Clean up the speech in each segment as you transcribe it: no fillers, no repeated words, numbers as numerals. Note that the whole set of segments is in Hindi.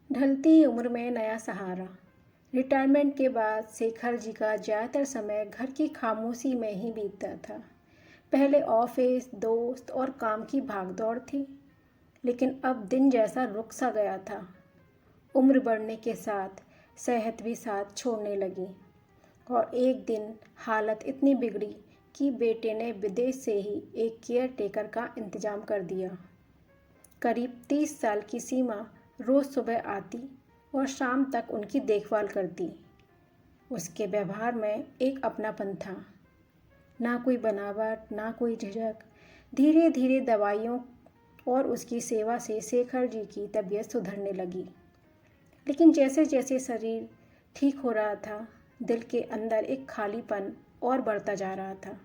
ढलती उम्र में नया सहारा। रिटायरमेंट के बाद शेखर जी का ज़्यादातर समय घर की खामोशी में ही बीतता था। पहले ऑफिस, दोस्त और काम की भागदौड़ थी, लेकिन अब दिन जैसा रुक सा गया था। उम्र बढ़ने के साथ सेहत भी साथ छोड़ने लगी और एक दिन हालत इतनी बिगड़ी कि बेटे ने विदेश से ही एक केयर टेकर का इंतज़ाम कर दिया। करीब 30 साल की सीमा रोज़ सुबह आती और शाम तक उनकी देखभाल करती। उसके व्यवहार में एक अपनापन था, ना कोई बनावट, ना कोई झिझक। धीरे धीरे दवाइयों और उसकी सेवा से शेखर जी की तबीयत सुधरने लगी। लेकिन जैसे जैसे शरीर ठीक हो रहा था, दिल के अंदर एक खालीपन और बढ़ता जा रहा था।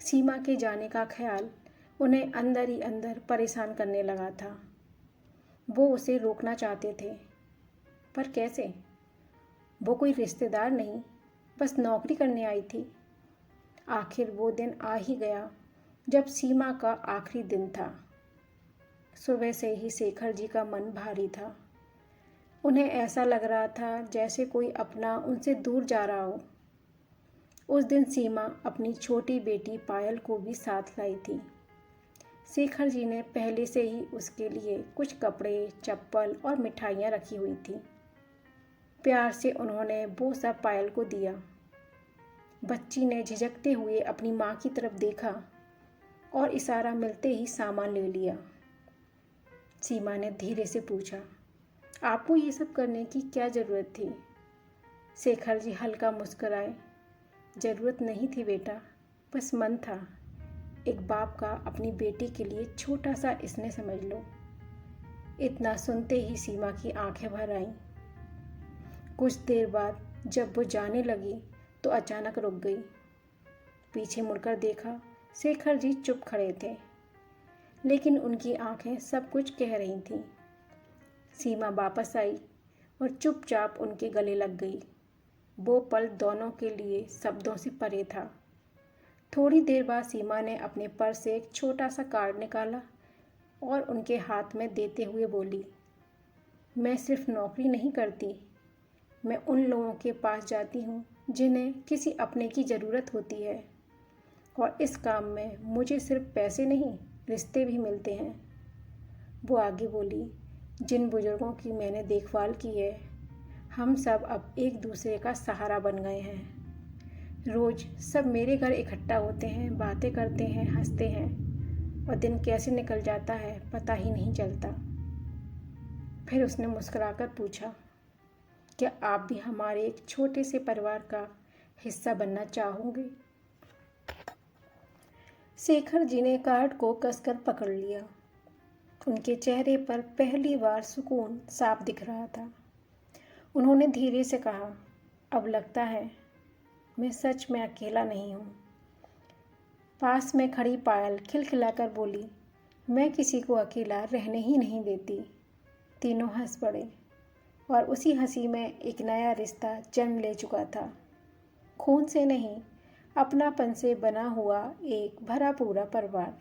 सीमा के जाने का ख्याल उन्हें अंदर ही अंदर परेशान करने लगा था। वो उसे रोकना चाहते थे, पर कैसे? वो कोई रिश्तेदार नहीं, बस नौकरी करने आई थी। आखिर वो दिन आ ही गया जब सीमा का आखिरी दिन था। सुबह से ही शेखर जी का मन भारी था। उन्हें ऐसा लग रहा था जैसे कोई अपना उनसे दूर जा रहा हो। उस दिन सीमा अपनी छोटी बेटी पायल को भी साथ लाई थी। शेखर जी ने पहले से ही उसके लिए कुछ कपड़े, चप्पल और मिठाइयाँ रखी हुई थी। प्यार से उन्होंने वो सब पायल को दिया। बच्ची ने झिझकते हुए अपनी माँ की तरफ देखा और इशारा मिलते ही सामान ले लिया। सीमा ने धीरे से पूछा, आपको ये सब करने की क्या ज़रूरत थी? शेखर जी हल्का मुस्कुराए, ज़रूरत नहीं थी बेटा, बस मन था। एक बाप का अपनी बेटी के लिए छोटा सा स्नेह समझ लो। इतना सुनते ही सीमा की आंखें भर आईं। कुछ देर बाद जब वो जाने लगी तो अचानक रुक गई। पीछे मुड़कर देखा, शेखर जी चुप खड़े थे, लेकिन उनकी आंखें सब कुछ कह रही थीं। सीमा वापस आई और चुपचाप उनके गले लग गई। वो पल दोनों के लिए शब्दों से परे था। थोड़ी देर बाद सीमा ने अपने पर्स से एक छोटा सा कार्ड निकाला और उनके हाथ में देते हुए बोली, मैं सिर्फ नौकरी नहीं करती, मैं उन लोगों के पास जाती हूँ जिन्हें किसी अपने की ज़रूरत होती है। और इस काम में मुझे सिर्फ पैसे नहीं, रिश्ते भी मिलते हैं। वो आगे बोली, जिन बुज़ुर्गों की मैंने देखभाल की है, हम सब अब एक दूसरे का सहारा बन गए हैं। रोज़ सब मेरे घर इकट्ठा होते हैं, बातें करते हैं, हंसते हैं और दिन कैसे निकल जाता है पता ही नहीं चलता। फिर उसने मुस्कुराकर पूछा, क्या आप भी हमारे एक छोटे से परिवार का हिस्सा बनना चाहोगे? शेखर जी ने कार्ड को कसकर पकड़ लिया। उनके चेहरे पर पहली बार सुकून साफ दिख रहा था। उन्होंने धीरे से कहा, अब लगता है मैं सच में अकेला नहीं हूँ। पास में खड़ी पायल खिलखिलाकर बोली, मैं किसी को अकेला रहने ही नहीं देती। तीनों हंस पड़े और उसी हंसी में एक नया रिश्ता जन्म ले चुका था। खून से नहीं, अपनापन से बना हुआ एक भरा पूरा परिवार।